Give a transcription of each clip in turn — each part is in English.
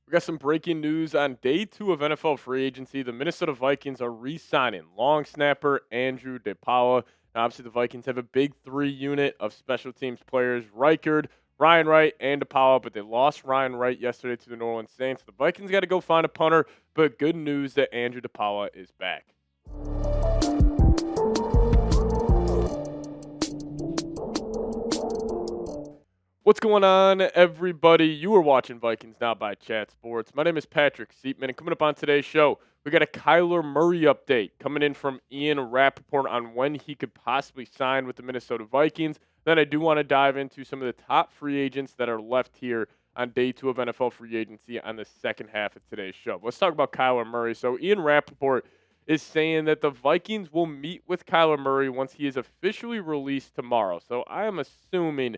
We got some breaking news on day 2 of NFL free agency. The Minnesota Vikings are re-signing long snapper Andrew DePaula. Now, obviously, the Vikings have a big 3 unit of special teams players: Reichard, Ryan Wright, and DePaula, but they lost Ryan Wright yesterday to the New Orleans Saints. The Vikings got to go find a punter, but good news that Andrew DePaula is back. What's going on, everybody? You are watching Vikings Now by Chat Sports. My name is Patrick Seatman, and coming up on today's show, we got a Kyler Murray update coming in from Ian Rapoport on when he could possibly sign with the Minnesota Vikings. Then I do want to dive into some of the top free agents that are left here on day 2 of NFL free agency on the second half of today's show. Let's talk about Kyler Murray. So Ian Rapoport is saying that the Vikings will meet with Kyler Murray once he is officially released tomorrow. So I am assuming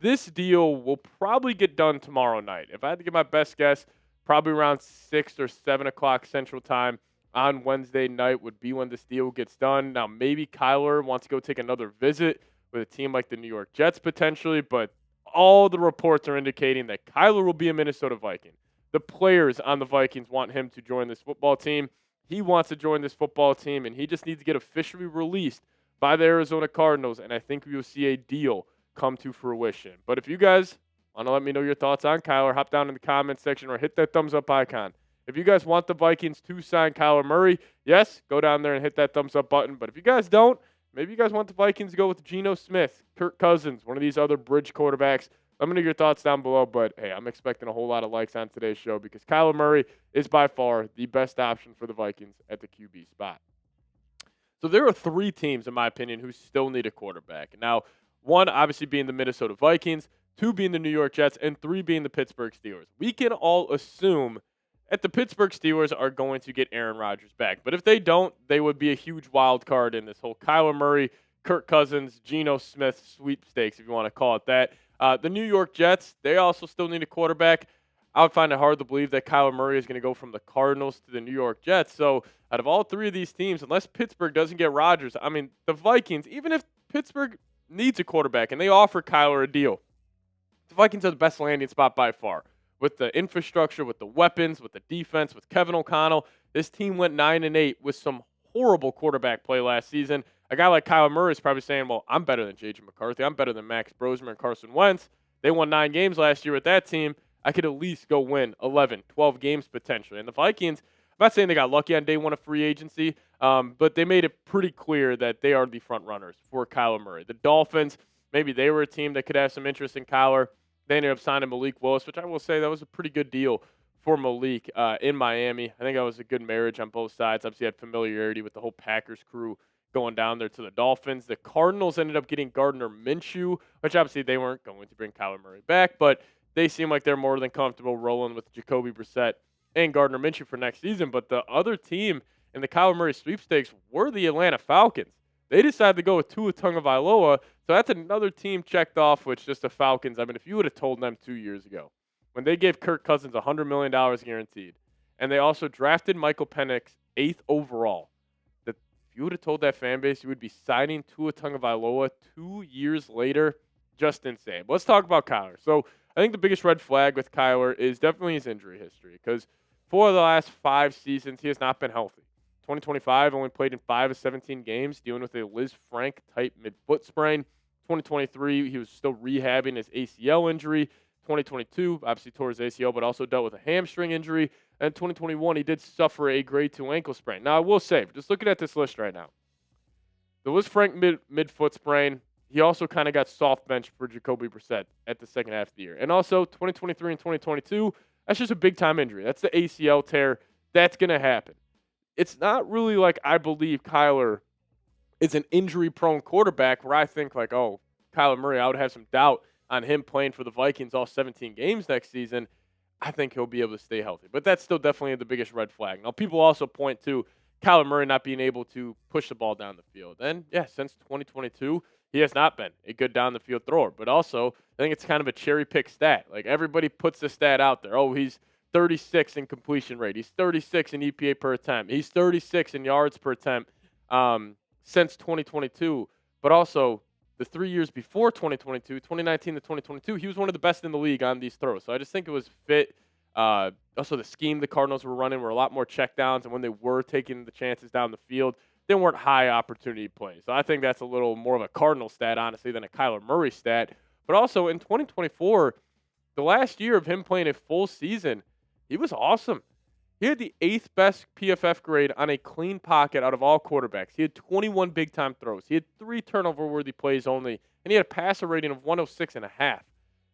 this deal will probably get done tomorrow night. If I had to give my best guess, probably around 6 or 7 o'clock Central Time on Wednesday night would be when this deal gets done. Now, maybe Kyler wants to go take another visit with a team like the New York Jets potentially, but all the reports are indicating that Kyler will be a Minnesota Viking. The players on the Vikings want him to join this football team. He wants to join this football team, and he just needs to get officially released by the Arizona Cardinals, and I think we will see a deal come to fruition. But if you guys want to let me know your thoughts on Kyler, hop down in the comments section or hit that thumbs up icon. If you guys want the Vikings to sign Kyler Murray, yes, go down there and hit that thumbs up button. But if you guys don't, maybe you guys want the Vikings to go with Geno Smith, Kirk Cousins, one of these other bridge quarterbacks. Let me know your thoughts down below. But hey, I'm expecting a whole lot of likes on today's show because Kyler Murray is by far the best option for the Vikings at the QB spot. So there are 3 teams, in my opinion, who still need a quarterback. Now, 1 obviously being the Minnesota Vikings, 2 being the New York Jets, and 3 being the Pittsburgh Steelers. We can all assume that the Pittsburgh Steelers are going to get Aaron Rodgers back. But if they don't, they would be a huge wild card in this whole Kyler Murray, Kirk Cousins, Geno Smith sweepstakes, if you want to call it that. The New York Jets, they also still need a quarterback. I would find it hard to believe that Kyler Murray is going to go from the Cardinals to the New York Jets. So out of all 3 of these teams, unless Pittsburgh doesn't get Rodgers, I mean, the Vikings, even if Pittsburgh needs a quarterback and they offer Kyler a deal, the Vikings are the best landing spot by far. With the infrastructure, with the weapons, with the defense, with Kevin O'Connell, this team went 9-8 with some horrible quarterback play last season. A guy like Kyler Murray is probably saying, well, I'm better than J.J. McCarthy. I'm better than Max Brosmer and Carson Wentz. They won 9 games last year with that team. I could at least go win 11, 12 games potentially. And the Vikings, I'm not saying they got lucky on day 1 of free agency, but they made it pretty clear that they are the front runners for Kyler Murray. The Dolphins, maybe they were a team that could have some interest in Kyler. They ended up signing Malik Willis, which I will say that was a pretty good deal for Malik in Miami. I think that was a good marriage on both sides. Obviously, had familiarity with the whole Packers crew going down there to the Dolphins. The Cardinals ended up getting Gardner Minshew, which obviously they weren't going to bring Kyler Murray back, but they seem like they're more than comfortable rolling with Jacoby Brissett and Gardner Minshew for next season. But the other team in the Kyler Murray sweepstakes were the Atlanta Falcons. They decided to go with Tua Tagovailoa, so that's another team checked off, which just the Falcons. I mean, if you would have told them 2 years ago, when they gave Kirk Cousins $100 million guaranteed, and they also drafted Michael Penix 8th overall, that if you would have told that fan base you would be signing Tua Tagovailoa 2 years later, just insane. But let's talk about Kyler. So I think the biggest red flag with Kyler is definitely his injury history because for the last 5 seasons, he has not been healthy. 2025, only played in 5 of 17 games, dealing with a Liz Frank type mid-foot sprain. 2023, he was still rehabbing his ACL injury. 2022, obviously tore his ACL, but also dealt with a hamstring injury. And 2021, he did suffer a grade 2 ankle sprain. Now, I will say, just looking at this list right now, the Liz Frank mid-foot sprain, he also kind of got soft benched for Jacoby Brissett at the second half of the year. And also, 2023 and 2022, that's just a big-time injury. That's the ACL tear. That's going to happen. It's not really like I believe Kyler is an injury-prone quarterback where I think like, oh, Kyler Murray, I would have some doubt on him playing for the Vikings all 17 games next season. I think he'll be able to stay healthy. But that's still definitely the biggest red flag. Now, people also point to Kyler Murray not being able to push the ball down the field. And, yeah, since 2022, he has not been a good down-the-field thrower. But also, I think it's kind of a cherry-pick stat. Like, everybody puts the stat out there. Oh, he's 36 in completion rate. He's 36 in EPA per attempt. He's 36 in yards per attempt since 2022. But also, the 3 years before 2022, 2019 to 2022, he was one of the best in the league on these throws. So I just think it was a Also, the scheme the Cardinals were running were a lot more checkdowns, and when they were taking the chances down the field, they weren't high opportunity plays. So I think that's a little more of a Cardinal stat, honestly, than a Kyler Murray stat. But also in 2024, the last year of him playing a full season, he was awesome. He had the 8th best PFF grade on a clean pocket out of all quarterbacks. He had 21 big-time throws. He had 3 turnover-worthy plays only, and he had a passer rating of 106.5.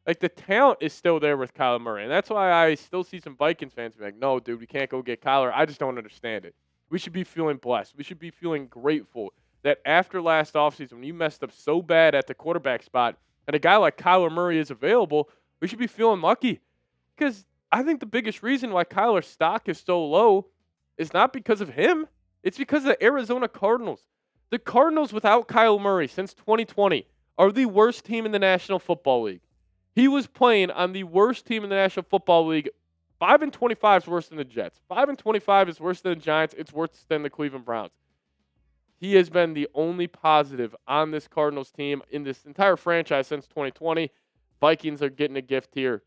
Like, the talent is still there with Kyler Murray, and that's why I still see some Vikings fans be like, no, dude, we can't go get Kyler. I just don't understand it. We should be feeling blessed. We should be feeling grateful that after last offseason, when you messed up so bad at the quarterback spot, and a guy like Kyler Murray is available, we should be feeling lucky. Because I think the biggest reason why Kyler's stock is so low is not because of him. It's because of the Arizona Cardinals. The Cardinals without Kyler Murray since 2020 are the worst team in the National Football League. He was playing on the worst team in the National Football League. 5-25 is worse than the Jets. 5-25 is worse than the Giants. It's worse than the Cleveland Browns. He has been the only positive on this Cardinals team in this entire franchise since 2020. Vikings are getting a gift here.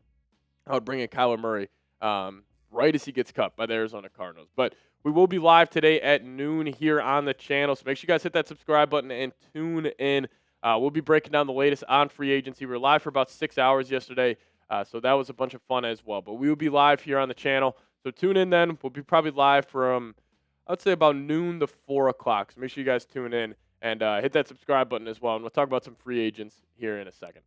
I would bring in Kyler Murray right as he gets cut by the Arizona Cardinals. But we will be live today at noon here on the channel. So make sure you guys hit that subscribe button and tune in. We'll be breaking down the latest on free agency. We were live for about 6 hours yesterday, so that was a bunch of fun as well. But we will be live here on the channel, so tune in then. We'll be probably live from, I'd say, about noon to 4 o'clock. So make sure you guys tune in and hit that subscribe button as well. And we'll talk about some free agents here in a second.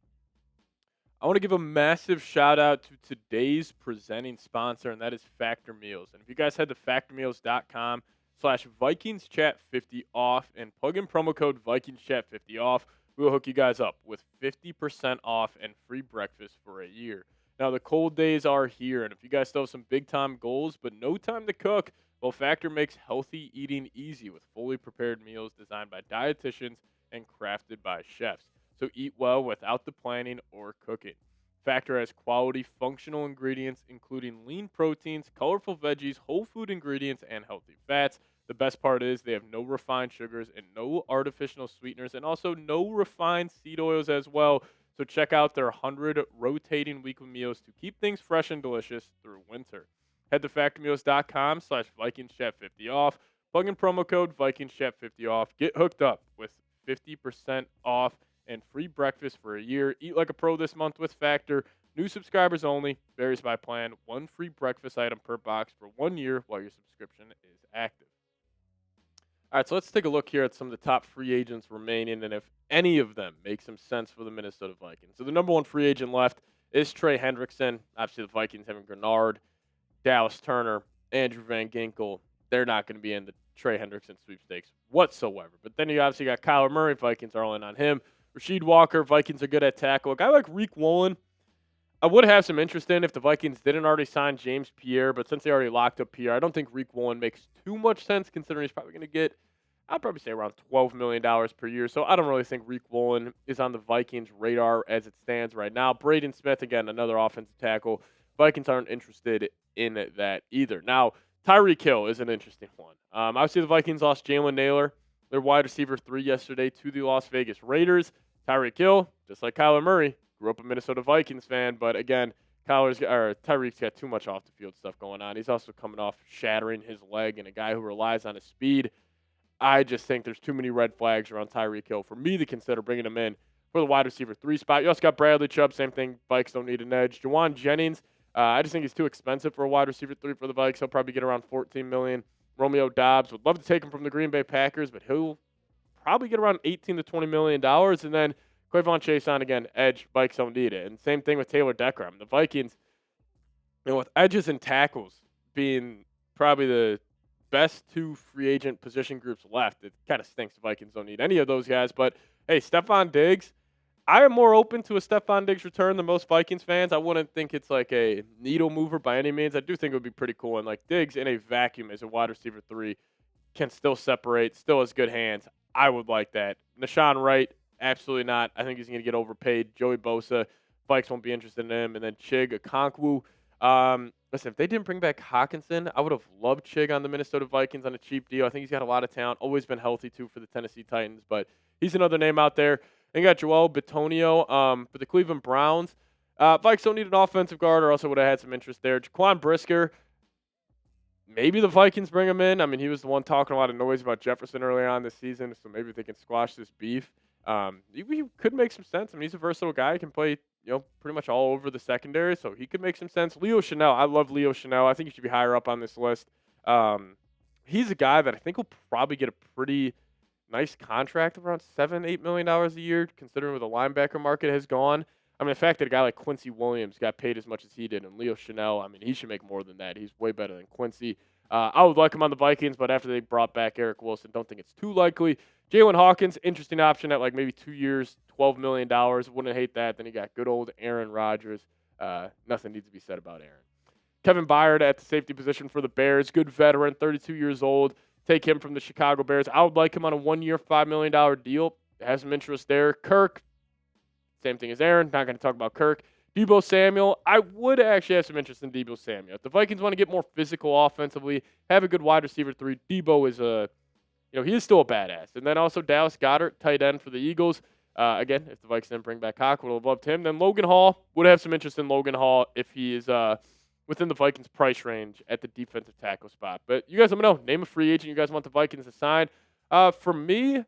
I want to give a massive shout out to today's presenting sponsor, and that is Factor Meals. And if you guys head to factormeals.com/VikingsChat50 off and plug in promo code VikingsChat50 off, we will hook you guys up with 50% off and free breakfast for a year. Now, the cold days are here, and if you guys still have some big-time goals but no time to cook, well, Factor makes healthy eating easy with fully prepared meals designed by dietitians and crafted by chefs. So eat well without the planning or cooking. Factor has quality, functional ingredients, including lean proteins, colorful veggies, whole food ingredients, and healthy fats. The best part is they have no refined sugars and no artificial sweeteners, and also no refined seed oils as well. So check out their 100 rotating weekly meals to keep things fresh and delicious through winter. Head to factormeals.com/VikingsChat50 off. Plug in promo code VikingsChat50 off. Get hooked up with 50% off and free breakfast for a year. Eat like a pro this month with Factor. New subscribers only. Varies by plan. 1 free breakfast item per box for 1 year while your subscription is active. All right, so let's take a look here at some of the top free agents remaining and if any of them make some sense for the Minnesota Vikings. So the number 1 free agent left is Trey Hendrickson. Obviously, the Vikings having Grenard, Dallas Turner, Andrew Van Ginkel. They're not going to be in the Trey Hendrickson sweepstakes whatsoever. But then you obviously got Kyler Murray. Vikings are all in on him. Rasheed Walker, Vikings are good at tackle. A guy like Riq Woolen, I would have some interest in if the Vikings didn't already sign James Pierre, but since they already locked up Pierre, I don't think Riq Woolen makes too much sense considering he's probably going to get, I'd probably say around $12 million per year. So I don't really think Riq Woolen is on the Vikings' radar as it stands right now. Braden Smith, again, another offensive tackle. Vikings aren't interested in that either. Now, Tyreek Hill is an interesting one. Obviously, the Vikings lost Jalen Nailor, their wide receiver 3 yesterday, to the Las Vegas Raiders. Tyreek Hill, just like Kyler Murray, grew up a Minnesota Vikings fan, but again, Tyreek's got too much off the field stuff going on. He's also coming off shattering his leg, and a guy who relies on his speed. I just think there's too many red flags around Tyreek Hill for me to consider bringing him in for the wide receiver 3 spot. You also got Bradley Chubb, same thing. Vikes don't need an edge. Jawan Jennings, I just think he's too expensive for a wide receiver 3 for the Vikes. He'll probably get around $14 million. Romeo Doubs, would love to take him from the Green Bay Packers, but he'll probably get around $18 to $20 million. And then Quavon Chason, again, edge, Vikes don't need it. And same thing with Taylor Decker. The Vikings, with edges and tackles being probably the best 2 free agent position groups left, it kind of stinks the Vikings don't need any of those guys. But, hey, Stephon Diggs, I am more open to a Stephon Diggs return than most Vikings fans. I wouldn't think it's like a needle mover by any means. I do think it would be pretty cool. And, like, Diggs in a vacuum as a wide receiver 3 can still separate, still has good hands. I would like that. Nashawn Wright, absolutely not. I think he's going to get overpaid. Joey Bosa, Vikes won't be interested in him. And then Chig Okonkwo. Listen, if they didn't bring back Hawkinson, I would have loved Chig on the Minnesota Vikings on a cheap deal. I think he's got a lot of talent. Always been healthy, too, for the Tennessee Titans. But he's another name out there. And you got Joel Bitonio for the Cleveland Browns. Vikes don't need an offensive guard, or else I would have had some interest there. Jaquan Brisker, maybe the Vikings bring him in. I mean, he was the one talking a lot of noise about Jefferson earlier on this season, so maybe they can squash this beef. He could make some sense. I mean, he's a versatile guy. He can play, pretty much all over the secondary, so he could make some sense. Leo Chanel, I love Leo Chanel. I think he should be higher up on this list. He's a guy that I think will probably get a pretty nice contract of around $7-8 million a year, considering where the linebacker market has gone. I mean, the fact that a guy like Quincy Williams got paid as much as he did, and Leo Chanel, I mean, he should make more than that. He's way better than Quincy. I would like him on the Vikings, but after they brought back Eric Wilson, don't think it's too likely. Jaylinn Hawkins, interesting option at like maybe 2 years, $12 million. Wouldn't hate that. Then you got good old Aaron Rodgers. Nothing needs to be said about Aaron. Kevin Byard at the safety position for the Bears. Good veteran, 32 years old. Take him from the Chicago Bears. I would like him on a 1-year, $5 million deal. Has some interest there. Kirk, same thing as Aaron. Not going to talk about Kirk. Deebo Samuel, I would actually have some interest in Deebo Samuel. If the Vikings want to get more physical offensively, have a good wide receiver 3, Deebo is he is still a badass. And then also Dallas Goedert, tight end for the Eagles. Again, if the Vikings didn't bring back Hawk, would have loved him. Then Logan Hall, would have some interest in Logan Hall if he is within the Vikings' price range at the defensive tackle spot. But you guys let me know. Name a free agent you guys want the Vikings to sign. For me,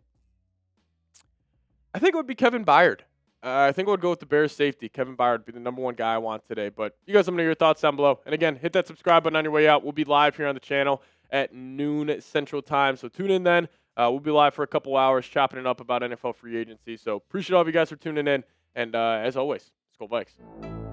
I think it would be Kevin Byard. I think I would go with the Bears safety. Kevin Byard would be the number 1 guy I want today. But you guys let me know your thoughts down below. And again, hit that subscribe button on your way out. We'll be live here on the channel at noon Central Time. So tune in then. We'll be live for a couple hours chopping it up about NFL free agency. So appreciate all of you guys for tuning in. And as always, let's go Vikes.